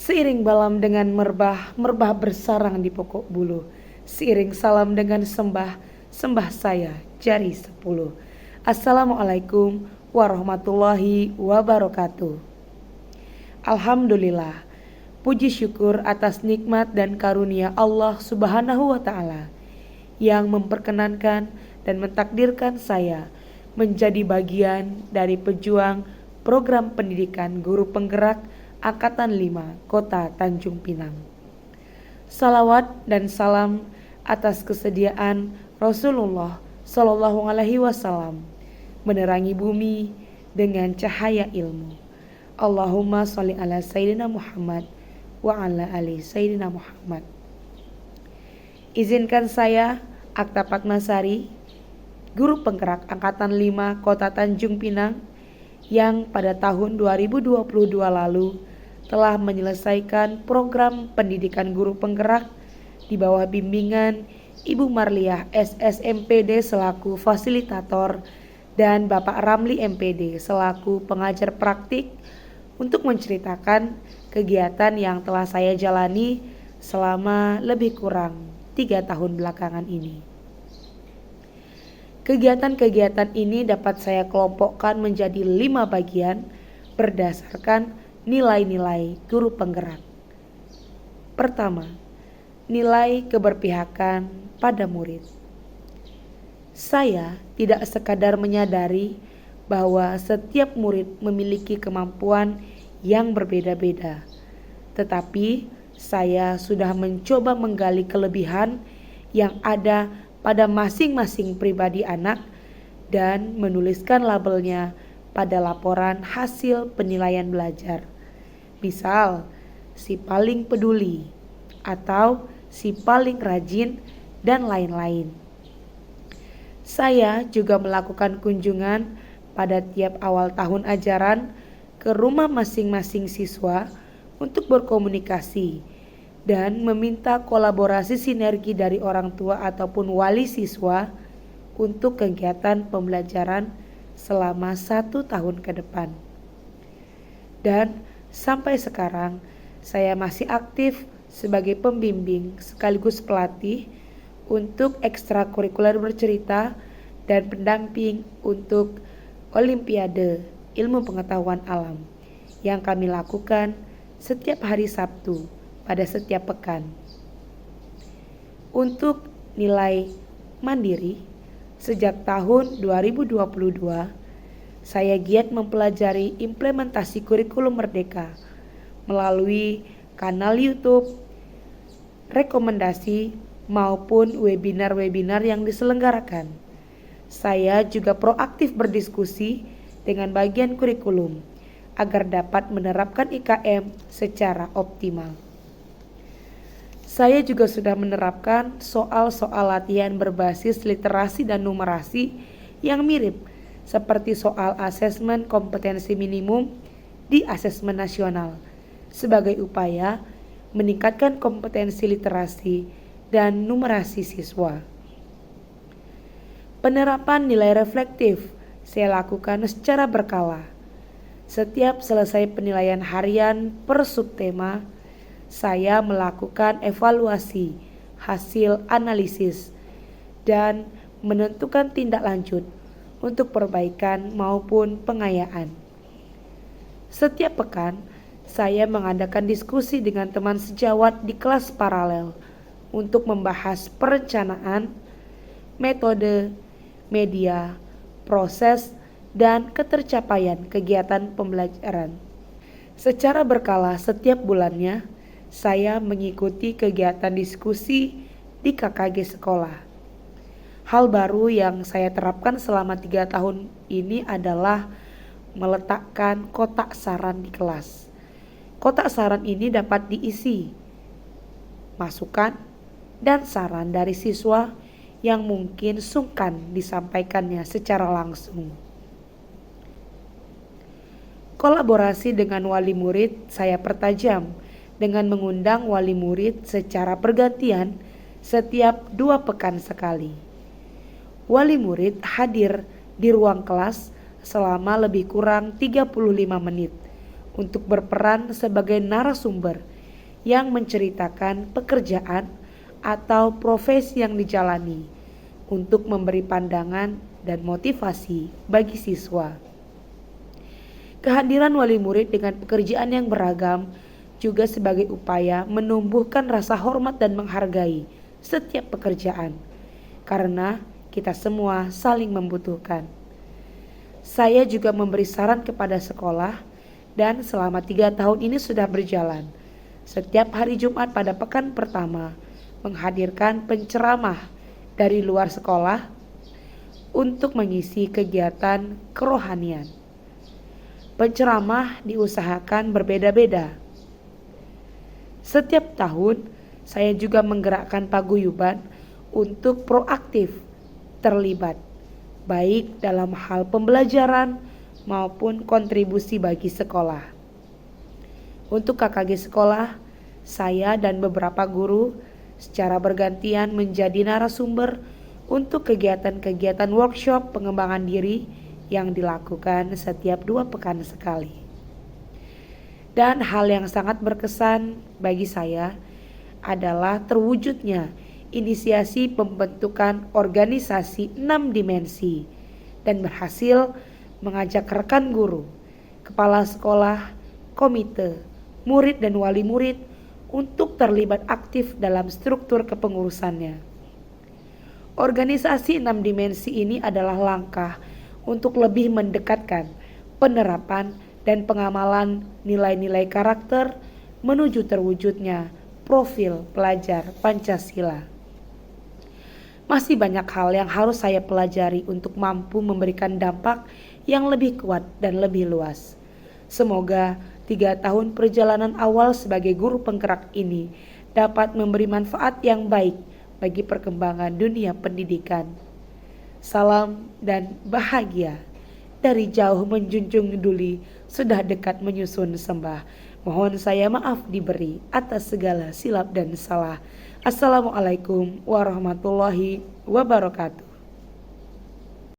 Seiring balam dengan merbah, merbah bersarang di pokok bulu. Seiring salam dengan sembah, sembah saya jari 10. Assalamualaikum warahmatullahi wabarakatuh. Alhamdulillah, puji syukur atas nikmat dan karunia Allah Subhanahu wa Ta'ala yang memperkenankan dan mentakdirkan saya menjadi bagian dari pejuang program pendidikan guru penggerak Angkatan 5 Kota Tanjung Pinang. Salawat dan salam atas kesediaan Rasulullah Shallallahu Alaihi Wasallam menerangi bumi dengan cahaya ilmu. Allahumma sholli ala Sayyidina Muhammad wa ala ali Sayyidina Muhammad. Izinkan saya, Akta Padmasari, guru penggerak Angkatan 5 Kota Tanjung Pinang, yang pada tahun 2022 lalu telah menyelesaikan program pendidikan guru penggerak di bawah bimbingan Ibu Marliah SSMPD selaku fasilitator dan Bapak Ramli MPD selaku pengajar praktik untuk menceritakan kegiatan yang telah saya jalani selama lebih kurang 3 tahun belakangan ini. Kegiatan-kegiatan ini dapat saya kelompokkan menjadi 5 bagian berdasarkan nilai-nilai guru penggerak. Pertama, nilai keberpihakan pada murid. Saya tidak sekadar menyadari bahwa setiap murid memiliki kemampuan yang berbeda-beda, tetapi saya sudah mencoba menggali kelebihan yang ada pada masing-masing pribadi anak dan menuliskan labelnya pada laporan hasil penilaian belajar. Misal, si paling peduli atau si paling rajin dan lain-lain. Saya juga melakukan kunjungan pada tiap awal tahun ajaran ke rumah masing-masing siswa untuk berkomunikasi dan meminta kolaborasi sinergi dari orang tua ataupun wali siswa untuk kegiatan pembelajaran selama 1 tahun ke depan. Dan sampai sekarang saya masih aktif sebagai pembimbing sekaligus pelatih untuk ekstrakurikuler bercerita dan pendamping untuk Olimpiade Ilmu Pengetahuan Alam yang kami lakukan setiap hari Sabtu pada setiap pekan. Untuk nilai mandiri, sejak tahun 2022, saya giat mempelajari implementasi kurikulum Merdeka melalui kanal YouTube, rekomendasi, maupun webinar-webinar yang diselenggarakan. Saya juga proaktif berdiskusi dengan bagian kurikulum agar dapat menerapkan IKM secara optimal. Saya juga sudah menerapkan soal-soal latihan berbasis literasi dan numerasi yang mirip seperti soal asesmen kompetensi minimum di asesmen nasional sebagai upaya meningkatkan kompetensi literasi dan numerasi siswa. Penerapan nilai reflektif saya lakukan secara berkala. Setiap selesai penilaian harian per subtema, saya melakukan evaluasi hasil analisis dan menentukan tindak lanjut untuk perbaikan maupun pengayaan. Setiap pekan, saya mengadakan diskusi dengan teman sejawat di kelas paralel untuk membahas perencanaan, metode, media, proses, dan ketercapaian kegiatan pembelajaran. Secara berkala setiap bulannya, saya mengikuti kegiatan diskusi di KKG sekolah. Hal baru yang saya terapkan selama 3 tahun ini adalah meletakkan kotak saran di kelas. Kotak saran ini dapat diisi masukan dan saran dari siswa yang mungkin sungkan disampaikannya secara langsung. Kolaborasi dengan wali murid saya pertajam dengan mengundang wali murid secara bergantian setiap 2 pekan sekali. Wali murid hadir di ruang kelas selama lebih kurang 35 menit untuk berperan sebagai narasumber yang menceritakan pekerjaan atau profesi yang dijalani untuk memberi pandangan dan motivasi bagi siswa. Kehadiran wali murid dengan pekerjaan yang beragam juga sebagai upaya menumbuhkan rasa hormat dan menghargai setiap pekerjaan, karena kita semua saling membutuhkan. Saya juga memberi saran kepada sekolah dan selama 3 tahun ini sudah berjalan. Setiap hari Jumat pada pekan pertama menghadirkan penceramah dari luar sekolah untuk mengisi kegiatan kerohanian. Penceramah diusahakan berbeda-beda. Setiap tahun saya juga menggerakkan paguyuban untuk proaktif terlibat, baik dalam hal pembelajaran maupun kontribusi bagi sekolah. Untuk KKG sekolah, saya dan beberapa guru secara bergantian menjadi narasumber untuk kegiatan-kegiatan workshop pengembangan diri yang dilakukan setiap 2 pekan sekali. Dan hal yang sangat berkesan bagi saya adalah terwujudnya inisiasi pembentukan organisasi 6 dimensi dan berhasil mengajak rekan guru, kepala sekolah, komite, murid dan wali murid untuk terlibat aktif dalam struktur kepengurusannya. Organisasi 6 dimensi ini adalah langkah untuk lebih mendekatkan penerapan dan pengamalan nilai-nilai karakter menuju terwujudnya profil pelajar Pancasila. Masih banyak hal yang harus saya pelajari untuk mampu memberikan dampak yang lebih kuat dan lebih luas. Semoga 3 tahun perjalanan awal sebagai guru penggerak ini dapat memberi manfaat yang baik bagi perkembangan dunia pendidikan. Salam dan bahagia. Dari jauh menjunjung duli, sudah dekat menyusun sembah. Mohon saya maaf diberi atas segala silap dan salah. Assalamualaikum warahmatullahi wabarakatuh.